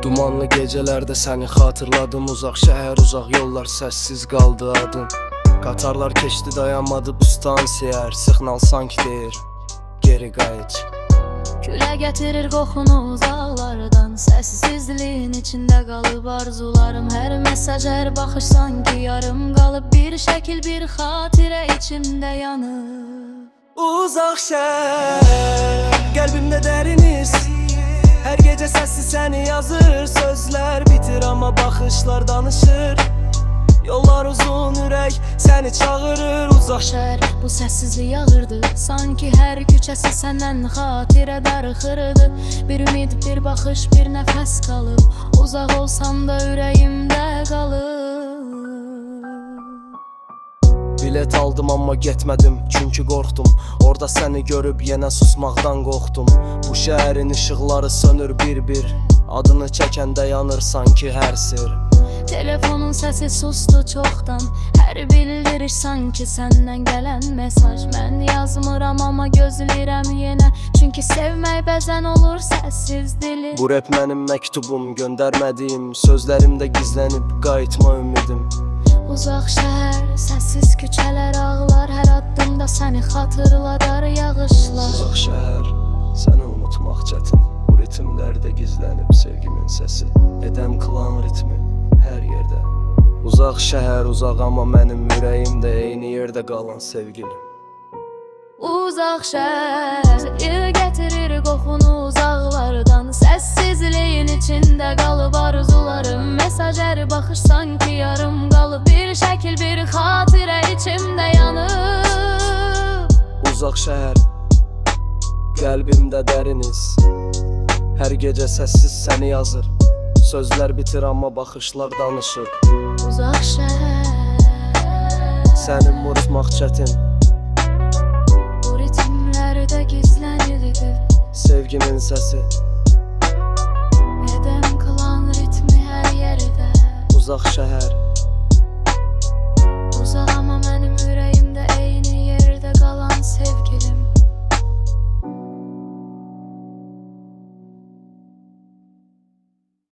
Dumanlı gecelerde seni hatırladım. Uzak şehir, uzak yollar, sessiz kaldı adım. Qatarlar keçdi, dayanmadı bu stansiyer. Signal sanki deyir, geri qayıt. Külə gətirir qoxunu uzaqlardan. Səssizliyin içində qalıb arzularım. Hər mesaj, hər baxış sanki yarım qalıb. Bir şəkil, bir xatirə içimdə yanır. Uzak şehir, kalbimde derin iz. Her gece sessiz seni yazır. Sözler bitir ama bakışlar danışır. Yollar uzun, ürək seni çağırır. Uzak Şəhər bu səssizlik ağırdı. Sanki hər küçəsi səndən xatirə darıxırdı. Bir ümid, bir baxış, bir nəfəs qalıb. Uzaq olsam da ürəyimdə qalır. bilet aldım ama getmədim çünkü qorxdum. Orada seni görüb yenə susmaqdan qorxdum. Bu şəhərin ışıqları sönür bir-bir. Adını çəkəndə yanır sanki hər sir. Telefonun səsi sustu çoxdan. Hər bildiriş sanki səndən gələn mesaj. Mən yazmıram amma gözləyirəm yenə. Çünki sevmək bəzən olur səssiz dili. Bu rap mənim məktubum, göndərmədiyim. Sözlərimdə gizlənib qayıtma ümidim. Uzaq şəhər, səssiz küçələr ağlar. Hər addımda səni xatırladar yağışlar. Uzaq şəhər, səni unutmaq çətin. Bu ritmlərdə gizlənib sevgimin səsi. Edəm klan ritmi hər yerdə. Uzaq şəhər, uzaq amma mənim ürəyimdə eyni yerdə qalan sevgilim. Uzaq şəhər, il gətirir qoxunu uzaqlardan. Səssizliyin içində qalıb arzularım. Mesaj, hər baxış sanki yarım qalıb. Bir şəkil, bir xatirə içimdə yanıb. Uzaq şəhər, qəlbimdə dərin iz. Hər gecə səssiz səni yazır. Sözlər bitir amma baxışlar danışır. Uzaq şəhər, Səni unutmaq çətin. bu ritmlərdə gizlənildi. Sevgimin səsi, Edəm klan ritmi hər yerdə. uzaq şəhər.